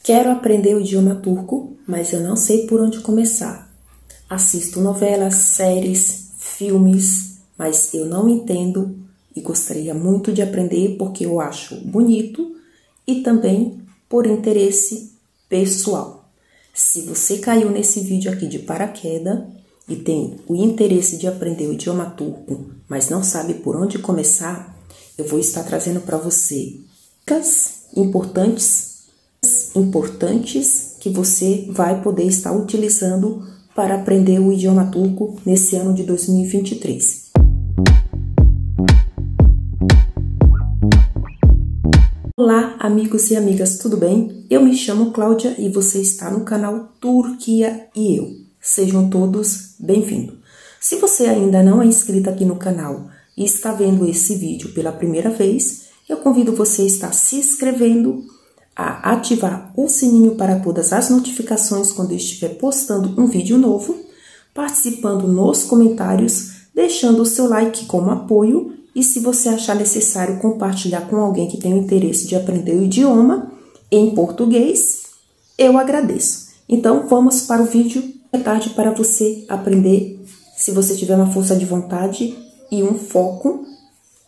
Quero aprender o idioma turco, mas eu não sei por onde começar. Assisto novelas, séries, filmes, mas eu não entendo e gostaria muito de aprender porque eu acho bonito e também por interesse pessoal. Se você caiu nesse vídeo aqui de paraquedas e tem o interesse de aprender o idioma turco, mas não sabe por onde começar, eu vou estar trazendo para você dicas importantes que você vai poder estar utilizando para aprender o idioma turco nesse ano de 2023. Olá, amigos e amigas, tudo bem? Eu me chamo Cláudia e você está no canal Turquia e Eu. Sejam todos bem-vindos. Se você ainda não é inscrito aqui no canal e está vendo esse vídeo pela primeira vez, eu convido você a estar se inscrevendo, a ativar o sininho para todas as notificações quando eu estiver postando um vídeo novo, participando nos comentários, deixando o seu like como apoio e se você achar necessário compartilhar com alguém que tem o interesse de aprender o idioma em português, eu agradeço. Então vamos para o vídeo. É tarde para você aprender se você tiver uma força de vontade e um foco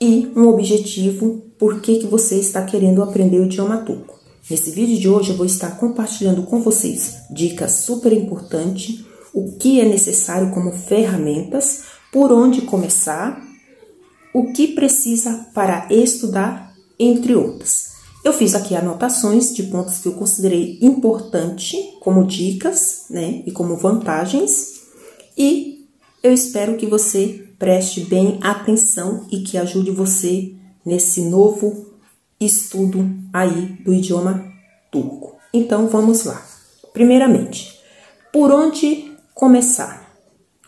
e um objetivo, por que você está querendo aprender o idioma turco. Nesse vídeo de hoje eu vou estar compartilhando com vocês dicas super importantes, o que é necessário como ferramentas, por onde começar, o que precisa para estudar, entre outras. Eu fiz aqui anotações de pontos que eu considerei importante como dicas, né, e como vantagens, e eu espero que você preste bem atenção e que ajude você nesse novo estudo aí do idioma turco. Então, vamos lá. Primeiramente, por onde começar?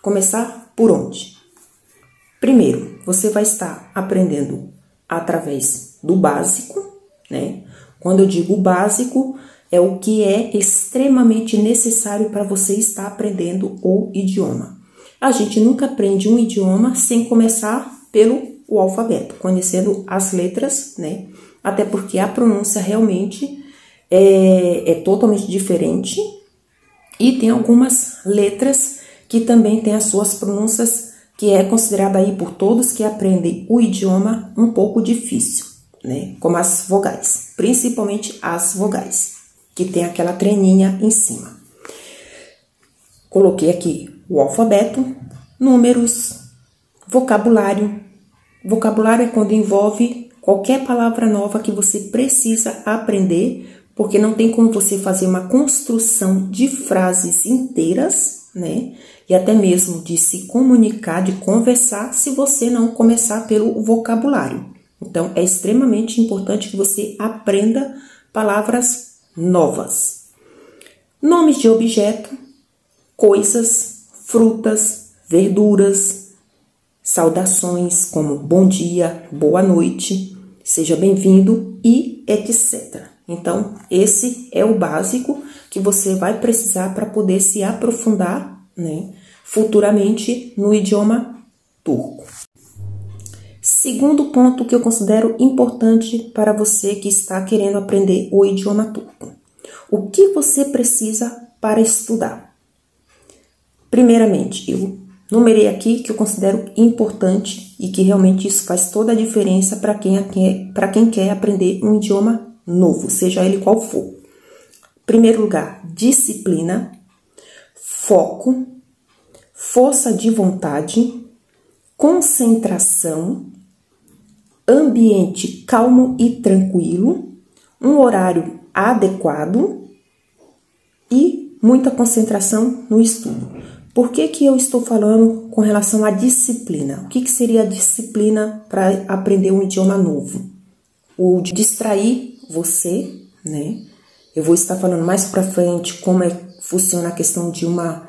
Começar por onde? Primeiro, você vai estar aprendendo através do básico, né? Quando eu digo básico, é o que é extremamente necessário para você estar aprendendo o idioma. A gente nunca aprende um idioma sem começar pelo alfabeto, conhecendo as letras, né? Até porque a pronúncia realmente é totalmente diferente e tem algumas letras que também têm as suas pronúncias, que é considerada aí por todos que aprendem o idioma um pouco difícil, né? Como as vogais, principalmente as vogais, que tem aquela treninha em cima. Coloquei aqui o alfabeto, números, vocabulário. Vocabulário é quando envolve qualquer palavra nova que você precisa aprender, porque não tem como você fazer uma construção de frases inteiras, né? E até mesmo de se comunicar, de conversar, se você não começar pelo vocabulário. Então, é extremamente importante que você aprenda palavras novas. Nomes de objeto, coisas, frutas, verduras, saudações como bom dia, boa noite, seja bem-vindo e etc. Então, esse é o básico que você vai precisar para poder se aprofundar, né, futuramente no idioma turco. Segundo ponto que eu considero importante para você que está querendo aprender o idioma turco. O que você precisa para estudar? Primeiramente, eu numerei aqui que eu considero importante e que realmente isso faz toda a diferença para quem quer aprender um idioma novo, seja ele qual for. Primeiro lugar, disciplina, foco, força de vontade, concentração, ambiente calmo e tranquilo, um horário adequado e muita concentração no estudo. Por que eu estou falando com relação à disciplina? O que seria a disciplina para aprender um idioma novo? O de distrair você, né? Eu vou estar falando mais para frente como funciona a questão de uma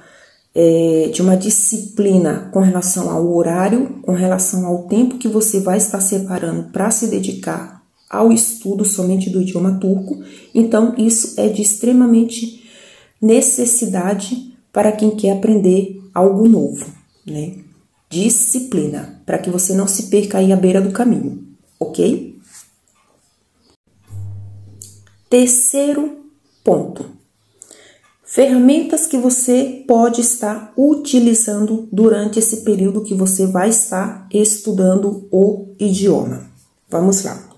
disciplina com relação ao horário, com relação ao tempo que você vai estar separando para se dedicar ao estudo somente do idioma turco. Então, isso é de extremamente necessidade para quem quer aprender algo novo, né? Disciplina, para que você não se perca aí à beira do caminho, ok? Terceiro ponto. Ferramentas que você pode estar utilizando durante esse período que você vai estar estudando o idioma. Vamos lá.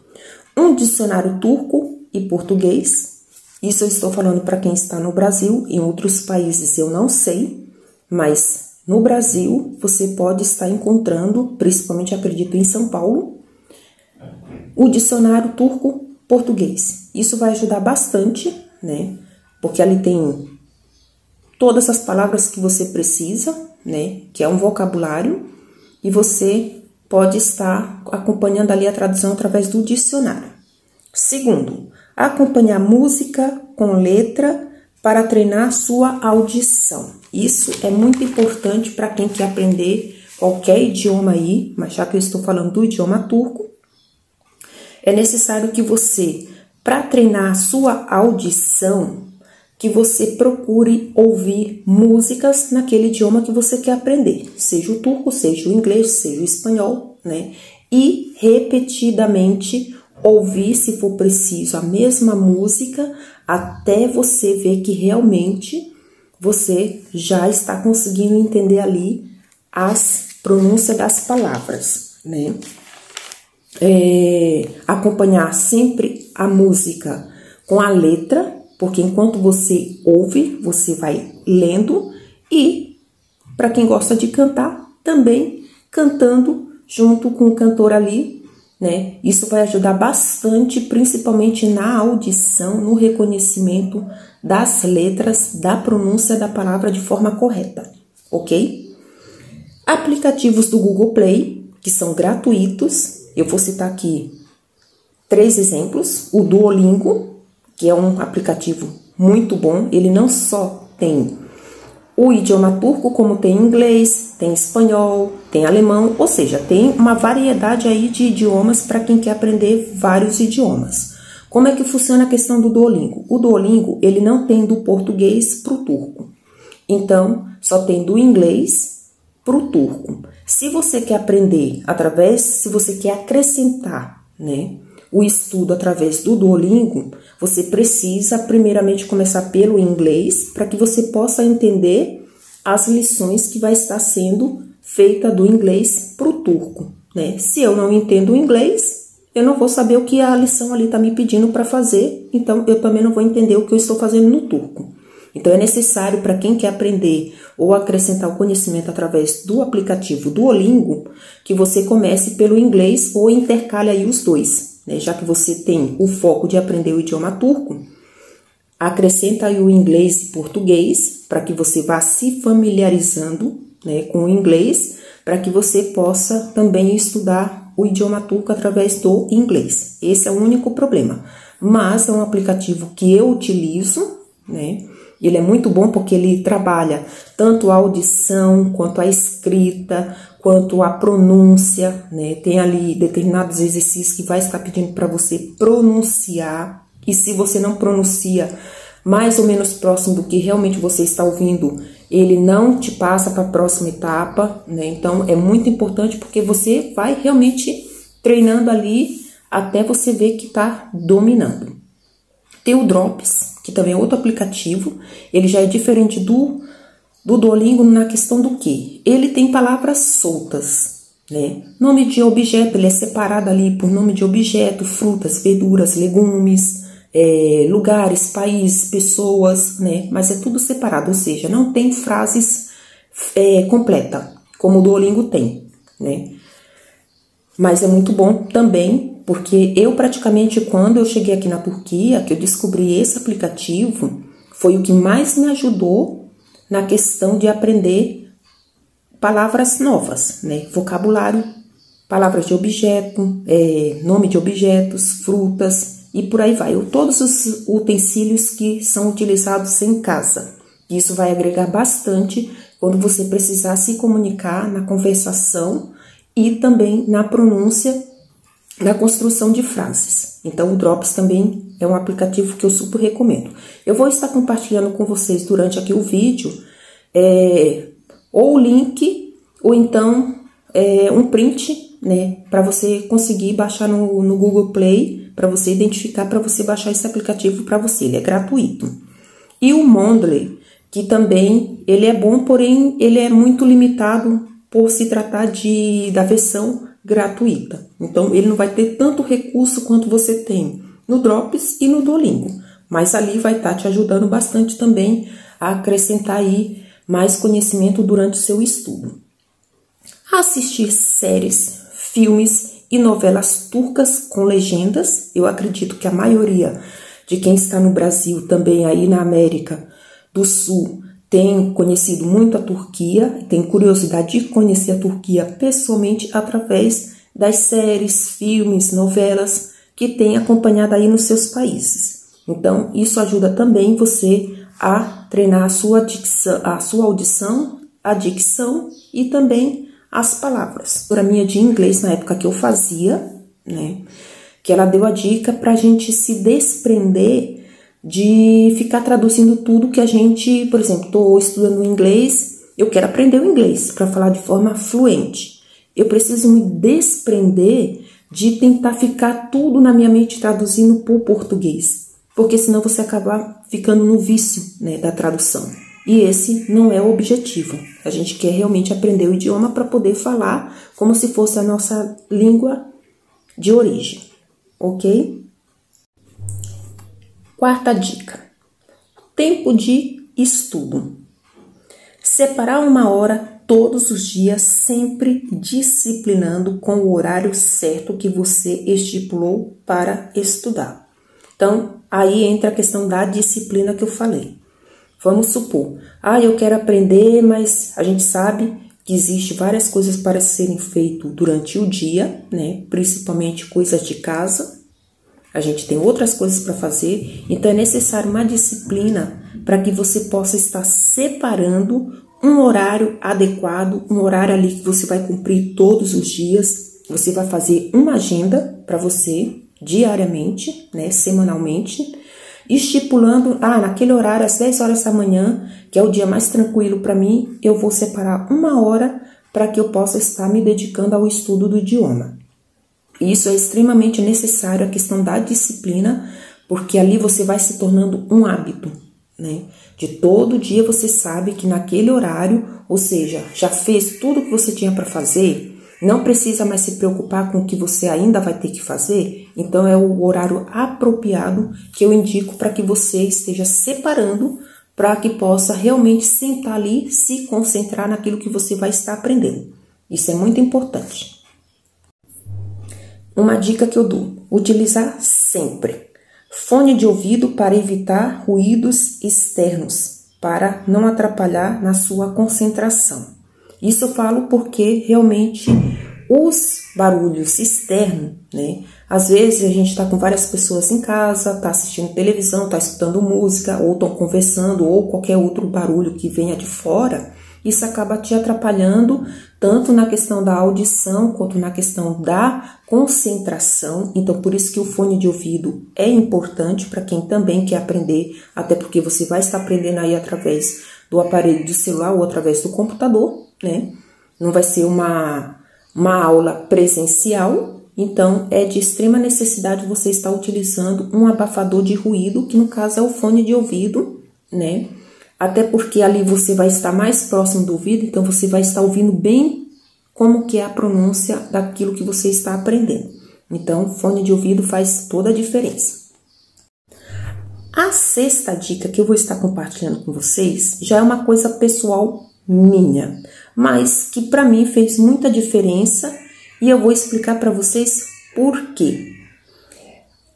Um dicionário turco e português. Isso eu estou falando para quem está no Brasil. Em outros países eu não sei, mas no Brasil você pode estar encontrando, principalmente acredito em São Paulo, o dicionário turco-português. Isso vai ajudar bastante, né? Porque ali tem todas as palavras que você precisa, né? Que é um vocabulário, e você pode estar acompanhando ali a tradução através do dicionário. Segundo, acompanhar música com letra para treinar sua audição. Isso é muito importante para quem quer aprender qualquer idioma aí, mas já que eu estou falando do idioma turco, é necessário que você, para treinar a sua audição, que você procure ouvir músicas naquele idioma que você quer aprender, seja o turco, seja o inglês, seja o espanhol, né? E repetidamente ouvir, se for preciso, a mesma música até você ver que realmente você já está conseguindo entender ali as pronúncias das palavras, né? Acompanhar sempre a música com a letra, porque enquanto você ouve, você vai lendo, e para quem gosta de cantar, também cantando junto com o cantor ali, né? Isso vai ajudar bastante, principalmente na audição, no reconhecimento das letras, da pronúncia da palavra de forma correta, ok? Aplicativos do Google Play, que são gratuitos, eu vou citar aqui 3 exemplos. O Duolingo, que é um aplicativo muito bom, ele não só tem o idioma turco, como tem inglês, tem espanhol, tem alemão, ou seja, tem uma variedade aí de idiomas para quem quer aprender vários idiomas. Como é que funciona a questão do Duolingo? O Duolingo, ele não tem do português para o turco, então só tem do inglês para o turco. Se você quer aprender se você quer acrescentar, né, o estudo através do Duolingo, você precisa primeiramente começar pelo inglês para que você possa entender as lições que vai estar sendo feita do inglês para o turco, né? Se eu não entendo o inglês, eu não vou saber o que a lição ali está me pedindo para fazer, então eu também não vou entender o que eu estou fazendo no turco. Então é necessário para quem quer aprender ou acrescentar o conhecimento através do aplicativo Duolingo, que você comece pelo inglês ou intercale aí os dois. Já que você tem o foco de aprender o idioma turco, acrescenta aí o inglês e português para que você vá se familiarizando, né, com o inglês, para que você possa também estudar o idioma turco através do inglês. Esse é o único problema, mas é um aplicativo que eu utilizo, né? Ele é muito bom porque ele trabalha tanto a audição, quanto a escrita, quanto a pronúncia, né? Tem ali determinados exercícios que vai estar pedindo para você pronunciar. E se você não pronuncia mais ou menos próximo do que realmente você está ouvindo, ele não te passa para a próxima etapa, né? Então, é muito importante porque você vai realmente treinando ali até você ver que está dominando. Tem o Drops, que também é outro aplicativo, ele já é diferente do Duolingo na questão do que? Ele tem palavras soltas, né? Nome de objeto, ele é separado ali por nome de objeto, frutas, verduras, legumes, lugares, países, pessoas, né? Mas é tudo separado, ou seja, não tem frases completa, como o Duolingo tem, né? Mas é muito bom também, porque eu praticamente, quando eu cheguei aqui na Turquia, que eu descobri esse aplicativo, foi o que mais me ajudou na questão de aprender palavras novas, né? Vocabulário, palavras de objeto, nome de objetos, frutas e por aí vai. Todos os utensílios que são utilizados em casa. Isso vai agregar bastante quando você precisar se comunicar na conversação e também na pronúncia, na construção de frases. Então, o Drops também é um aplicativo que eu super recomendo. Eu vou estar compartilhando com vocês durante aqui o vídeo, ou o link, ou então um print, né, para você conseguir baixar no Google Play, para você identificar, para você baixar esse aplicativo para você. Ele é gratuito. E o Mondly, que também ele é bom, porém ele é muito limitado por se tratar da versão gratuita. Então, ele não vai ter tanto recurso quanto você tem no Drops e no Duolingo. Mas ali vai estar te ajudando bastante também a acrescentar aí mais conhecimento durante o seu estudo. Assistir séries, filmes e novelas turcas com legendas. Eu acredito que a maioria de quem está no Brasil, também aí na América do Sul, tem conhecido muito a Turquia, tem curiosidade de conhecer a Turquia pessoalmente através das séries, filmes, novelas que tem acompanhado aí nos seus países. Então, isso ajuda também você a treinar a sua audição, a dicção e também as palavras. A minha de inglês, na época que eu fazia, né, que ela deu a dica para a gente se desprender de ficar traduzindo tudo que a gente, por exemplo, estou estudando inglês, eu quero aprender o inglês para falar de forma fluente. Eu preciso me desprender de tentar ficar tudo na minha mente traduzindo para o português, porque senão você acaba ficando no vício, né, da tradução. E esse não é o objetivo. A gente quer realmente aprender o idioma para poder falar como se fosse a nossa língua de origem, ok? Quarta dica: tempo de estudo. Separar 1 hora todos os dias, sempre disciplinando com o horário certo que você estipulou para estudar. Então, aí entra a questão da disciplina que eu falei. Vamos supor, eu quero aprender, mas a gente sabe que existe várias coisas para serem feitas durante o dia, né? Principalmente coisas de casa. A gente tem outras coisas para fazer, então é necessário uma disciplina para que você possa estar separando um horário adequado, um horário ali que você vai cumprir todos os dias. Você vai fazer uma agenda para você diariamente, né, semanalmente, estipulando, naquele horário, às 10 horas da manhã, que é o dia mais tranquilo para mim, eu vou separar 1 hora para que eu possa estar me dedicando ao estudo do idioma. Isso é extremamente necessário, a questão da disciplina, porque ali você vai se tornando um hábito, né? De todo dia você sabe que naquele horário, ou seja, já fez tudo que você tinha para fazer, não precisa mais se preocupar com o que você ainda vai ter que fazer, então é o horário apropriado que eu indico para que você esteja separando, para que possa realmente sentar ali, se concentrar naquilo que você vai estar aprendendo. Isso é muito importante. Uma dica que eu dou: utilizar sempre fone de ouvido para evitar ruídos externos, para não atrapalhar na sua concentração. Isso eu falo porque realmente os barulhos externos, né? Às vezes a gente está com várias pessoas em casa, está assistindo televisão, está escutando música, ou estão conversando, ou qualquer outro barulho que venha de fora. Isso acaba te atrapalhando tanto na questão da audição quanto na questão da concentração. Então, por isso que o fone de ouvido é importante para quem também quer aprender, até porque você vai estar aprendendo aí através do aparelho do celular ou através do computador, né? Não vai ser uma aula presencial, então é de extrema necessidade você estar utilizando um abafador de ruído, que no caso é o fone de ouvido, né? Até porque ali você vai estar mais próximo do ouvido, então você vai estar ouvindo bem como que é a pronúncia daquilo que você está aprendendo. Então, fone de ouvido faz toda a diferença. A sexta dica que eu vou estar compartilhando com vocês já é uma coisa pessoal minha, mas que para mim fez muita diferença e eu vou explicar para vocês por quê.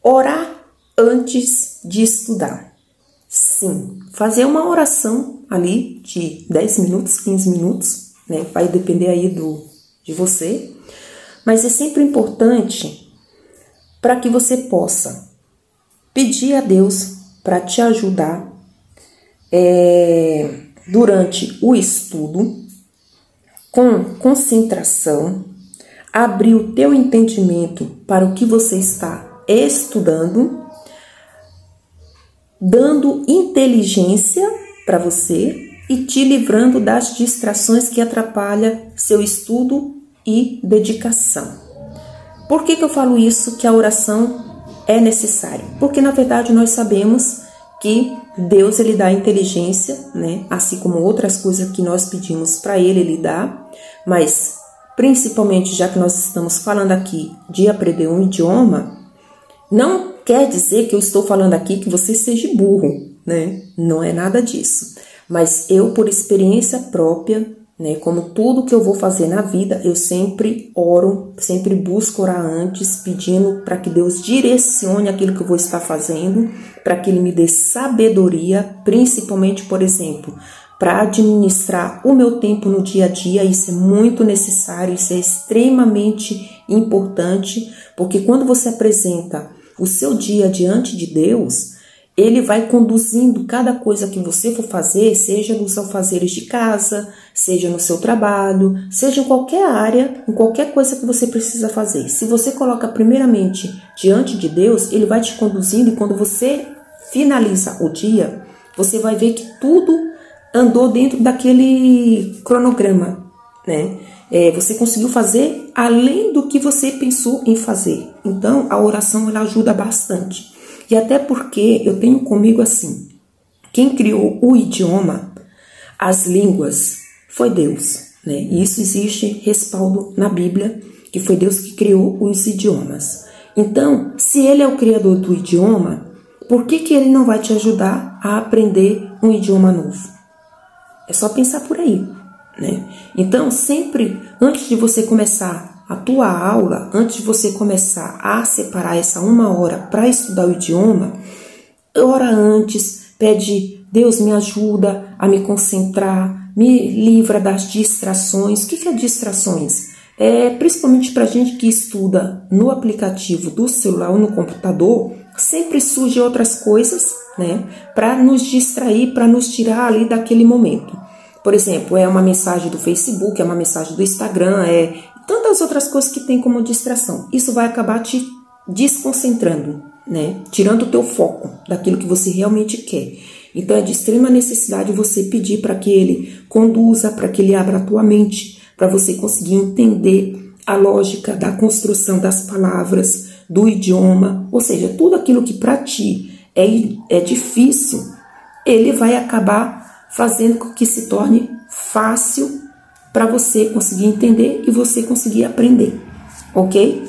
Orar antes de estudar. Sim, fazer uma oração ali de 10 minutos, 15 minutos, né? Vai depender aí de você, mas é sempre importante para que você possa pedir a Deus para te ajudar durante o estudo, com concentração, abrir o teu entendimento para o que você está estudando, dando inteligência para você e te livrando das distrações que atrapalham seu estudo e dedicação. Por que eu falo isso, que a oração é necessário? Porque na verdade nós sabemos que Deus ele dá inteligência, né? Assim como outras coisas que nós pedimos para ele dá, mas principalmente já que nós estamos falando aqui de aprender um idioma, não quer dizer que eu estou falando aqui que você seja burro, né? Não é nada disso. Mas eu, por experiência própria, né, como tudo que eu vou fazer na vida, eu sempre oro, sempre busco orar antes, pedindo para que Deus direcione aquilo que eu vou estar fazendo, para que Ele me dê sabedoria, principalmente, por exemplo, para administrar o meu tempo no dia a dia. Isso é muito necessário, isso é extremamente importante, porque quando você apresenta o seu dia diante de Deus, Ele vai conduzindo cada coisa que você for fazer, seja nos afazeres de casa, seja no seu trabalho, seja em qualquer área, em qualquer coisa que você precisa fazer. Se você coloca primeiramente diante de Deus, Ele vai te conduzindo, e quando você finaliza o dia, você vai ver que tudo andou dentro daquele cronograma, né? Você conseguiu fazer além do que você pensou em fazer. Então, a oração ela ajuda bastante. E até porque eu tenho comigo assim, quem criou o idioma, as línguas, foi Deus, né? E isso existe respaldo na Bíblia, que foi Deus que criou os idiomas. Então, se Ele é o criador do idioma, por que Ele não vai te ajudar a aprender um idioma novo? É só pensar por aí, né? Então, sempre antes de você começar a tua aula, antes de você começar a separar essa 1 hora para estudar o idioma, ora antes, pede, Deus me ajuda a me concentrar, me livra das distrações. O que é distrações? Principalmente para a gente que estuda no aplicativo do celular ou no computador, sempre surgem outras coisas, né, para nos distrair, para nos tirar ali daquele momento. Por exemplo, é uma mensagem do Facebook, é uma mensagem do Instagram, tantas outras coisas que tem como distração. Isso vai acabar te desconcentrando, né? Tirando o teu foco daquilo que você realmente quer. Então é de extrema necessidade você pedir para que Ele conduza, para que Ele abra a tua mente, para você conseguir entender a lógica da construção das palavras, do idioma, ou seja, tudo aquilo que para ti é difícil, Ele vai acabar fazendo com que se torne fácil para você conseguir entender e você conseguir aprender, ok?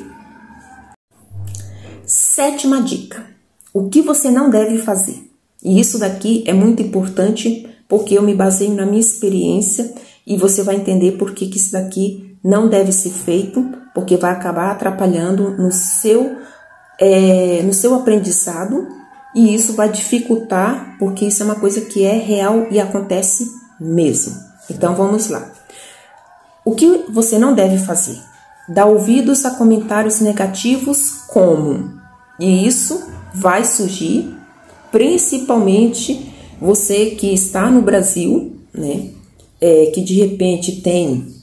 7ª dica, o que você não deve fazer. E isso daqui é muito importante porque eu me baseio na minha experiência e você vai entender por que isso daqui não deve ser feito, porque vai acabar atrapalhando no seu aprendizado, e isso vai dificultar, porque isso é uma coisa que é real e acontece mesmo. Então vamos lá. O que você não deve fazer? Dar ouvidos a comentários negativos como, e isso vai surgir principalmente você que está no Brasil, né? Que de repente tem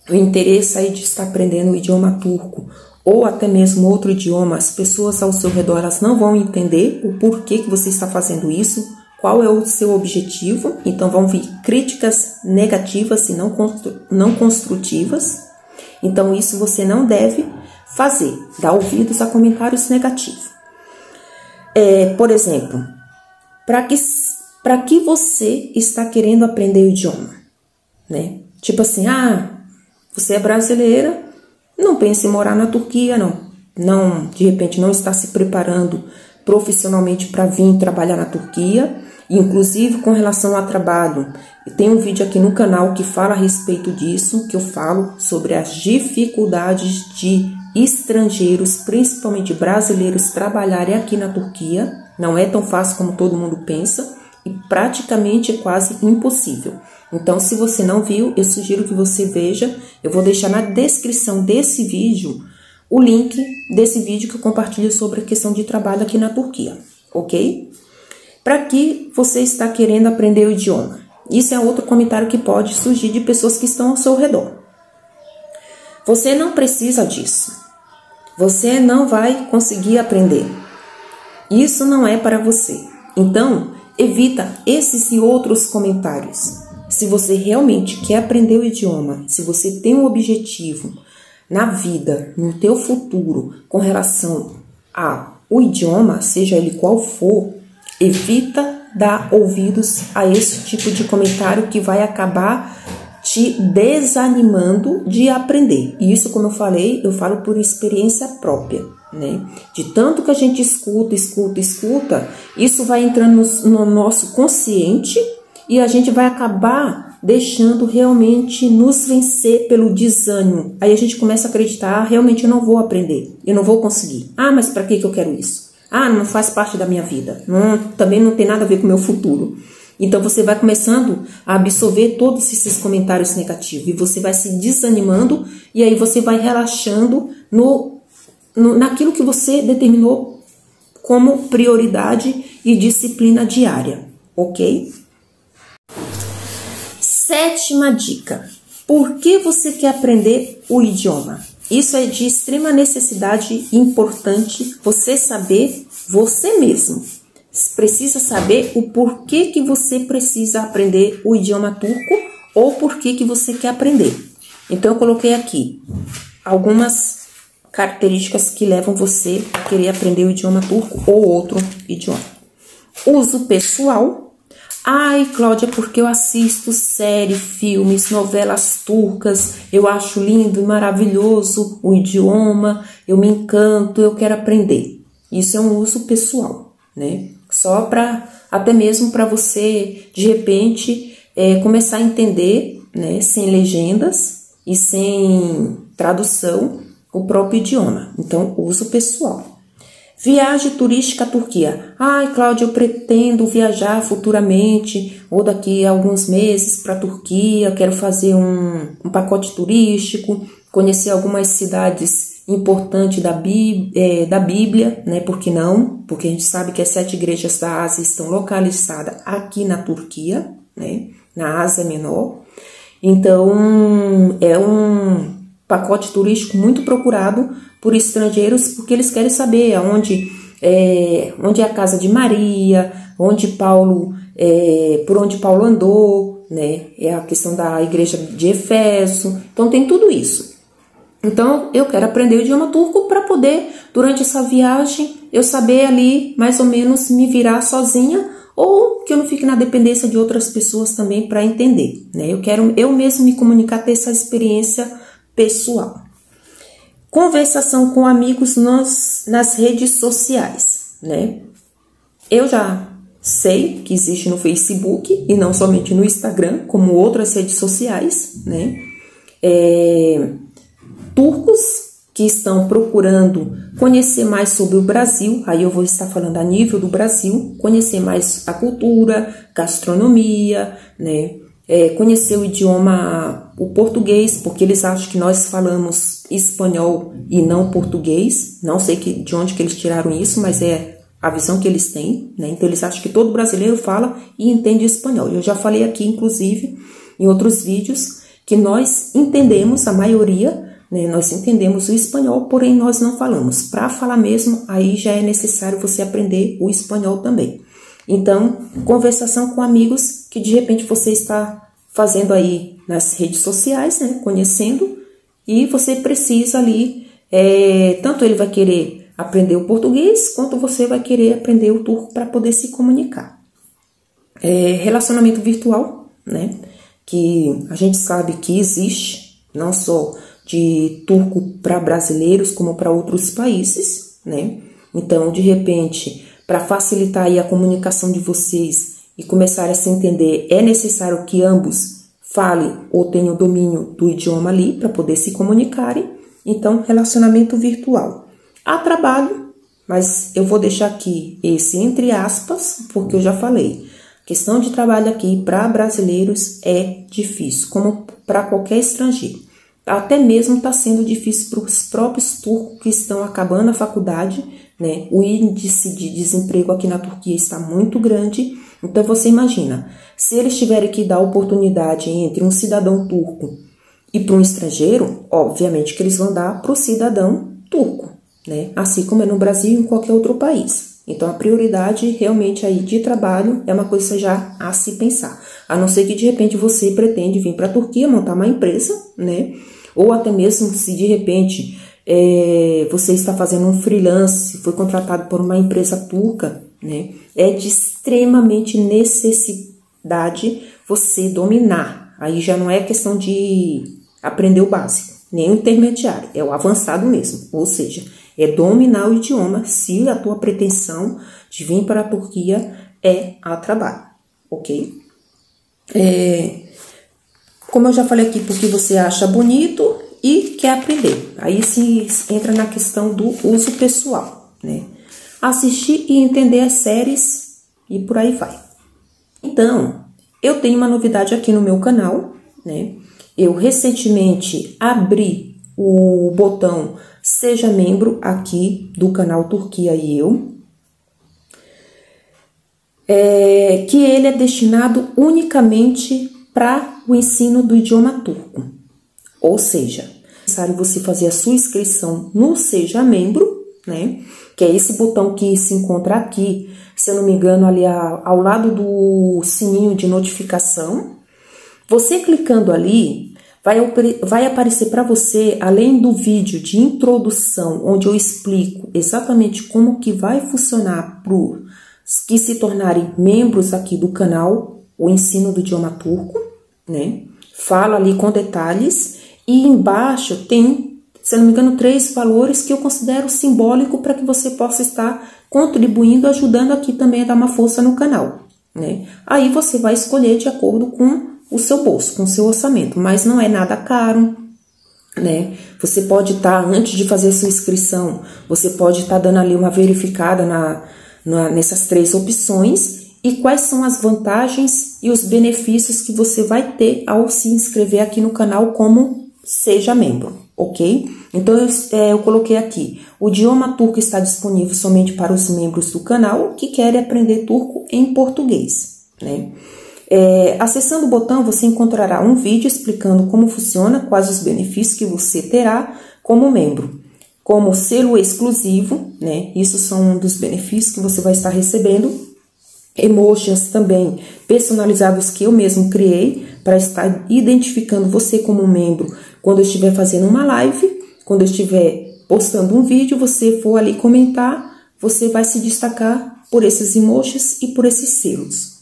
o interesse aí de estar aprendendo o idioma turco ou até mesmo outro idioma. As pessoas ao seu redor elas não vão entender o porquê que você está fazendo isso, qual é o seu objetivo. Então vão vir críticas negativas e não construtivas. Então isso você não deve fazer, dar ouvidos a comentários negativos. Por exemplo, para que você está querendo aprender o idioma, né? Tipo assim, você é brasileira, não pensa em morar na Turquia, não, de repente não está se preparando profissionalmente para vir trabalhar na Turquia. Inclusive com relação ao trabalho, tem um vídeo aqui no canal que fala a respeito disso, que eu falo sobre as dificuldades de estrangeiros, principalmente brasileiros, trabalharem aqui na Turquia. Não é tão fácil como todo mundo pensa e praticamente é quase impossível. Então, se você não viu, eu sugiro que você veja. Eu vou deixar na descrição desse vídeo o link desse vídeo que eu compartilho sobre a questão de trabalho aqui na Turquia, ok? Para que você está querendo aprender o idioma? Isso é outro comentário que pode surgir de pessoas que estão ao seu redor. Você não precisa disso. Você não vai conseguir aprender. Isso não é para você. Então, evita esses e outros comentários. Se você realmente quer aprender o idioma, se você tem um objetivo na vida, no teu futuro, com relação ao o idioma, seja ele qual for, evita dar ouvidos a esse tipo de comentário que vai acabar te desanimando de aprender. E isso, como eu falei, eu falo por experiência própria, né? De tanto que a gente escuta, isso vai entrando no nosso consciente e a gente vai acabar deixando realmente nos vencer pelo desânimo. Aí a gente começa a acreditar, realmente eu não vou aprender, eu não vou conseguir. Ah, mas para que eu quero isso? Ah, não faz parte da minha vida, também não tem nada a ver com o meu futuro. Então você vai começando a absorver todos esses comentários negativos e você vai se desanimando e aí você vai relaxando naquilo que você determinou como prioridade e disciplina diária, ok? 7ª dica. Por que você quer aprender o idioma? Isso é de extrema necessidade e importante você saber você mesmo. Precisa saber o porquê que você precisa aprender o idioma turco ou porquê que você quer aprender. Então eu coloquei aqui algumas características que levam você a querer aprender o idioma turco ou outro idioma. Uso pessoal. Ai, Cláudia, porque eu assisto séries, filmes, novelas turcas, eu acho lindo e maravilhoso o idioma, eu me encanto, eu quero aprender. Isso é um uso pessoal, né? Só para, até mesmo para você, de repente, começar a entender, né, sem legendas e sem tradução, o próprio idioma. Então, uso pessoal. Viagem turística à Turquia. Ai, Cláudia, eu pretendo viajar futuramente ou daqui a alguns meses para a Turquia. Quero fazer um pacote turístico, conhecer algumas cidades importante da Bíblia, né? Por que não? Porque a gente sabe que as 7 igrejas da Ásia estão localizadas aqui na Turquia, né? Na Ásia Menor. Então, é um pacote turístico muito procurado por estrangeiros, porque eles querem saber onde é a casa de Maria, por onde Paulo andou, né? É a questão da igreja de Éfeso. Então, tem tudo isso. Então, eu quero aprender o idioma turco para poder, durante essa viagem, eu saber ali, mais ou menos, me virar sozinha ou que eu não fique na dependência de outras pessoas também para entender, né? Eu quero eu mesmo me comunicar, ter essa experiência pessoal. Conversação com amigos nas redes sociais, né? Eu já sei que existe no Facebook e não somente no Instagram, como outras redes sociais, né? Turcos que estão procurando conhecer mais sobre o Brasil, aí eu vou estar falando a nível do Brasil, conhecer mais a cultura, gastronomia, né? Conhecer o idioma, o português, porque eles acham que nós falamos espanhol e não português. Não sei de onde que eles tiraram isso, mas é a visão que eles têm, né? Então eles acham que todo brasileiro fala e entende espanhol. Eu já falei aqui, inclusive, em outros vídeos, que nós entendemos, a maioria, né? Nós entendemos o espanhol, porém nós não falamos. Para falar mesmo, aí já é necessário você aprender o espanhol também. Então, conversação com amigos que de repente você está fazendo aí nas redes sociais, né, conhecendo, e você precisa ali, tanto ele vai querer aprender o português, quanto você vai querer aprender o turco para poder se comunicar. Relacionamento virtual, né, que a gente sabe que existe, não só de turco para brasileiros, como para outros países, né, então, de repente, para facilitar aí a comunicação de vocês e começar a se entender, é necessário que ambos falem ou tenham domínio do idioma ali para poder se comunicarem. Então, relacionamento virtual. Há trabalho, mas eu vou deixar aqui esse entre aspas, porque eu já falei. Questão de trabalho aqui para brasileiros é difícil, como para qualquer estrangeiro. Até mesmo está sendo difícil para os próprios turcos que estão acabando a faculdade, né? O índice de desemprego aqui na Turquia está muito grande. Então você imagina, se eles tiverem que dar oportunidade entre um cidadão turco e para um estrangeiro, obviamente que eles vão dar para o cidadão turco, né? Assim como é no Brasil e em qualquer outro país. Então a prioridade realmente aí de trabalho é uma coisa já a se pensar. A não ser que de repente você pretende vir para a Turquia montar uma empresa, né? Ou até mesmo se de repente você está fazendo um freelance, foi contratado por uma empresa turca, né? É de extremamente necessidade você dominar. Aí já não é questão de aprender o básico, nem o intermediário, é o avançado mesmo. Ou seja, é dominar o idioma se a tua pretensão de vir para a Turquia é a trabalho, ok? Como eu já falei aqui, porque você acha bonito e quer aprender. Aí se entra na questão do uso pessoal, né? Assistir e entender as séries e por aí vai. Então, eu tenho uma novidade aqui no meu canal, né? Eu recentemente abri o botão Seja Membro aqui do canal Turquia e Eu, que ele é destinado unicamente para o ensino do idioma turco. Ou seja, é necessário você fazer a sua inscrição no Seja Membro, né? Que é esse botão que se encontra aqui, se eu não me engano, ali ao lado do sininho de notificação. Você clicando ali, vai aparecer para você, além do vídeo de introdução, onde eu explico exatamente como que vai funcionar para os que se tornarem membros aqui do canal, o ensino do idioma turco, né? Fala ali com detalhes e embaixo tem, se eu não me engano, 3 valores que eu considero simbólico para que você possa estar contribuindo, ajudando aqui também a dar uma força no canal, né? Aí você vai escolher de acordo com o seu bolso, com o seu orçamento, mas não é nada caro, né? Você pode estar, antes de fazer sua inscrição, você pode estar dando ali uma verificada nessas 3 opções e quais são as vantagens e os benefícios que você vai ter ao se inscrever aqui no canal como Seja Membro, ok? Então, eu coloquei aqui, o idioma turco está disponível somente para os membros do canal que querem aprender turco em português, né? Acessando o botão, você encontrará um vídeo explicando como funciona, quais os benefícios que você terá como membro, como selo exclusivo, né? Isso são um dos benefícios que você vai estar recebendo. Emojis também personalizados que eu mesmo criei para estar identificando você como membro quando eu estiver fazendo uma live, quando eu estiver postando um vídeo, você for ali comentar, você vai se destacar por esses emojis e por esses selos.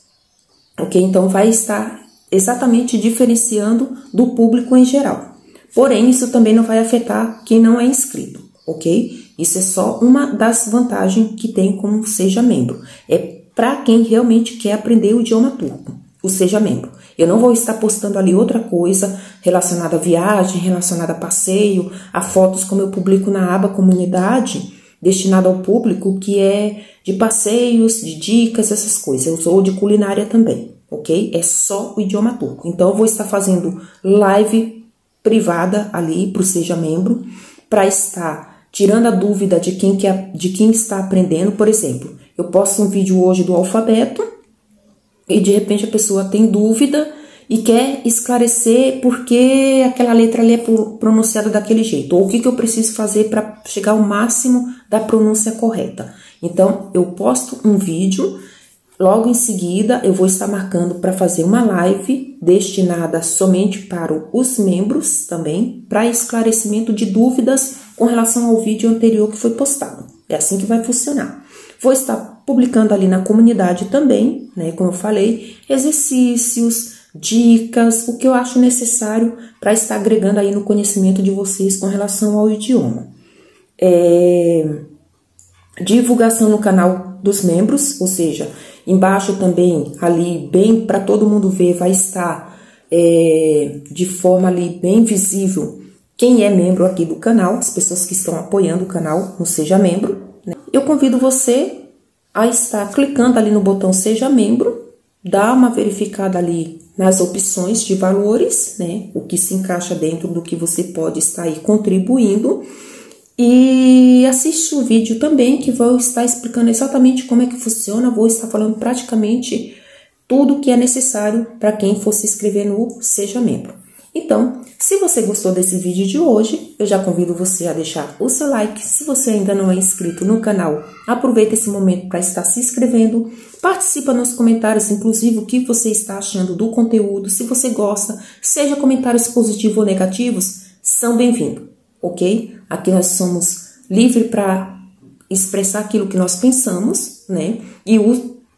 Ok? Então, vai estar exatamente diferenciando do público em geral. Porém, isso também não vai afetar quem não é inscrito, ok? Isso é só uma das vantagens que tem como Seja Membro. É para quem realmente quer aprender o idioma turco, o Seja Membro. Eu não vou estar postando ali outra coisa relacionada a viagem, relacionada a passeio, a fotos como eu publico na aba Comunidade, destinado ao público que é de passeios, de dicas, essas coisas, ou de culinária também, ok? É só o idioma turco. Então, eu vou estar fazendo live privada ali para o Seja Membro, para estar tirando a dúvida de quem está aprendendo. Por exemplo, eu posto um vídeo hoje do alfabeto e de repente a pessoa tem dúvida e quer esclarecer por que aquela letra ali é pronunciada daquele jeito, ou o que eu preciso fazer para chegar ao máximo da pronúncia correta. Então, eu posto um vídeo, logo em seguida eu vou estar marcando para fazer uma live destinada somente para os membros também, para esclarecimento de dúvidas com relação ao vídeo anterior que foi postado. É assim que vai funcionar. Vou estar publicando ali na comunidade também, né, como eu falei, exercícios, dicas, o que eu acho necessário para estar agregando aí no conhecimento de vocês com relação ao idioma. Divulgação no canal dos membros, ou seja, embaixo também, ali bem para todo mundo ver, vai estar de forma ali bem visível quem é membro aqui do canal, as pessoas que estão apoiando o canal no Seja Membro, né? Eu convido você a estar clicando ali no botão Seja Membro, dá uma verificada ali nas opções de valores, né? O que se encaixa dentro do que você pode estar aí contribuindo. E assiste o vídeo também, que vou estar explicando exatamente como é que funciona. Vou estar falando praticamente tudo que é necessário para quem for se inscrever no Seja Membro. Então, se você gostou desse vídeo de hoje, eu já convido você a deixar o seu like. Se você ainda não é inscrito no canal, aproveita esse momento para estar se inscrevendo. Participa nos comentários, inclusive, o que você está achando do conteúdo. Se você gosta, seja comentários positivos ou negativos, são bem-vindos. ok? Aqui nós somos livres para expressar aquilo que nós pensamos, né? E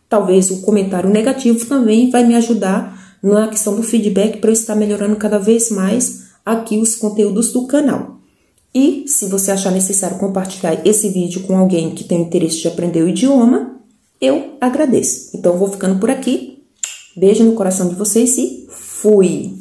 talvez o comentário negativo também vai me ajudar na questão do feedback para eu estar melhorando cada vez mais aqui os conteúdos do canal. E se você achar necessário compartilhar esse vídeo com alguém que tem interesse de aprender o idioma, eu agradeço. Então, eu vou ficando por aqui. Beijo no coração de vocês e fui!